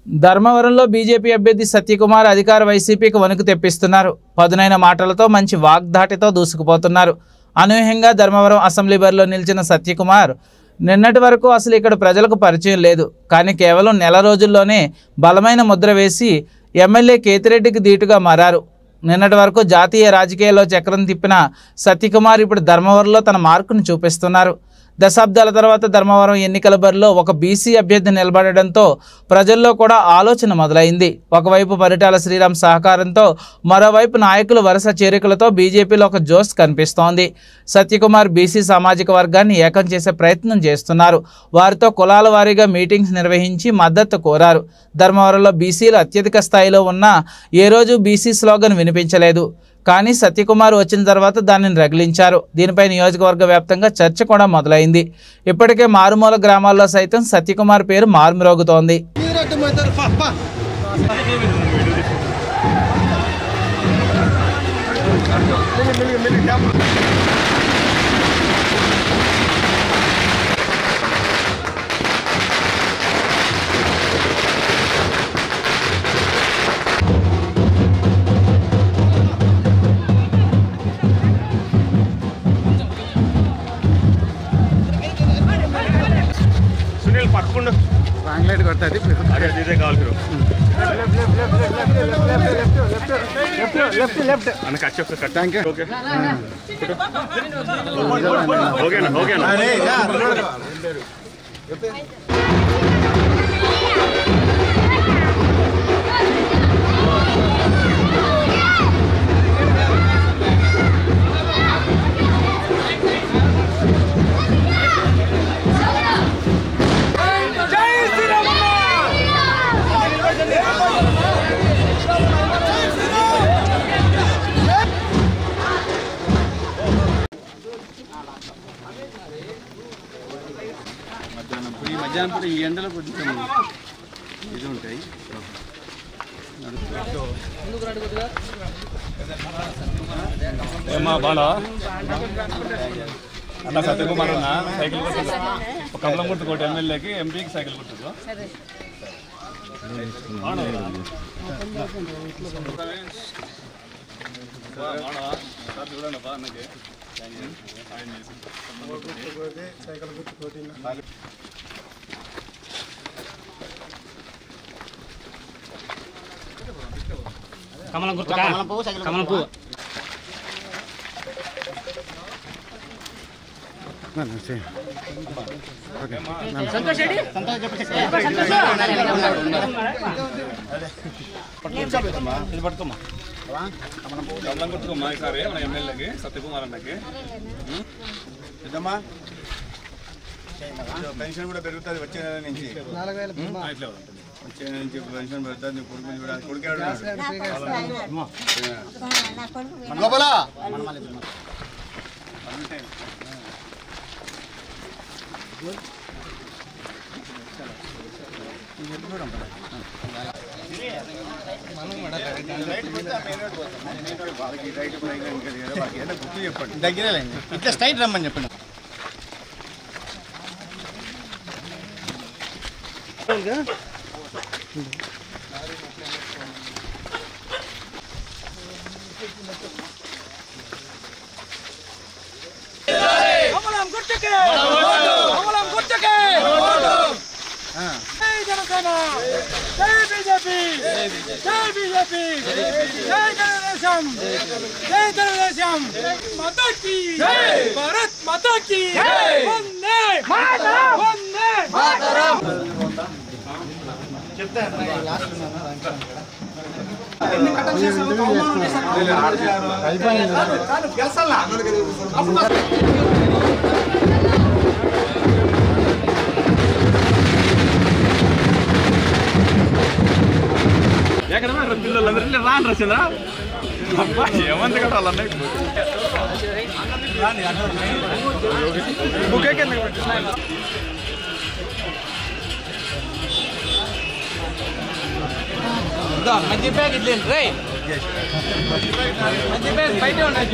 ధర్మవరంలో బీజేపీ అభ్యర్థి సత్యకుమార్ అధికార వైసీపీకి వణుకు తెప్పిస్తున్నారు. పదునైన మాటలతో మంచి వాగ్దాటితో దూసుకుపోతున్నారు. అనూహ్యంగా ధర్మవరం అసెంబ్లీ బరిలో నిలిచిన సత్యకుమార్ నిన్నటి వరకు అసలు ఇక్కడ ప్రజలకు పరిచయం లేదు. కానీ కేవలం నెల రోజుల్లోనే బలమైన ముద్ర వేసి ఎమ్మెల్యే కేతిరెడ్డికి ధీటుగా మారారు. నిన్నటి వరకు జాతీయ రాజకీయాల్లో చక్రం తిప్పిన సత్యకుమార్ ఇప్పుడు ధర్మవరంలో తన మార్కును చూపిస్తున్నారు. దశాబ్దాల తర్వాత ధర్మవరం ఎన్నికల బరిలో ఒక బీసీ అభ్యర్థి నిలబడడంతో ప్రజల్లో కూడా ఆలోచన మొదలైంది. ఒకవైపు పరిటాల శ్రీరామ్ సహకారంతో, మరోవైపు నాయకుల వరుస చేరికలతో బీజేపీలో ఒక జోష్ కనిపిస్తోంది. సత్యకుమార్ బీసీ సామాజిక వర్గాన్ని ఏకం చేసే ప్రయత్నం చేస్తున్నారు. వారితో కులాల వారీగా మీటింగ్స్ నిర్వహించి మద్దతు కోరారు. ధర్మవరంలో బీసీలు అత్యధిక స్థాయిలో ఉన్నా ఏ రోజు బీసీ స్లోగన్ వినిపించలేదు. కానీ సత్యకుమార్ వచ్చిన తర్వాత దానిని రగిలించారు. దీనిపై నియోజకవర్గ వ్యాప్తంగా చర్చ కూడా మొదలైంది. ఇప్పటికే మారుమూల గ్రామాల్లో సైతం సత్యకుమార్ పేరు మారుమ్రోగుతోంది. పట్టుకుండు రాంగ్ లైట్ కొడుతుంది ఇదే కావాలి అన్న కట్ చెప్తా థ్యాంక్ యూ. ఓకేనా ఓకేనా మధ్యాహ్నం పూట ఈ ఎండలో కొంచెం ఇది ఉంటాయి. ఏమా బాగా అన్న సత్యకుమార్ అన్న సైకిల్ కొట్టు ఒక కమలం గుర్తుకోటి ఎమ్మెల్యేకి ఎంపీకి సైకిల్ కొట్టుకో చూడండి బా అన్నకి సైకిల్ గుర్తుకోటి కమలం గుర్తు కమలం పువ్వు పట్టుకోమ్మా కమలం గుర్తుకోమ్మా ఈసారి మన ఎమ్మెల్యేకి సత్యకుమార్ అన్నకి పెన్షన్ కూడా పెరుగుతుంది వచ్చే నెల నుంచి. వచ్చే నెల నుంచి పెన్షన్ పెరుగుతుంది. కొడుకుని కూడా కొడుకు లోపల చెప్పండి దగ్గర ఇట్లా స్ట్రైట్ రమ్మని చెప్పండి. కమలం గుర్తుకే కమలం గుర్తుకే జై జనసేన జై బీజేపీ జై బీజేపీ జై తెలుగుదేశం జై తెలుగుదేశం మాతాకి భారత్ మాతాకి వందే మాతరం వందే మాతరం ఎక్కడ పిల్లలందరూ రాను రచంద్ర అబ్బా ఏమంది కదా వాళ్ళన్న బుకే మంచి బ్యాగ్ ఇట్లేండి రై మంచి బ్యాగ్ బయట ఉన్నాయి.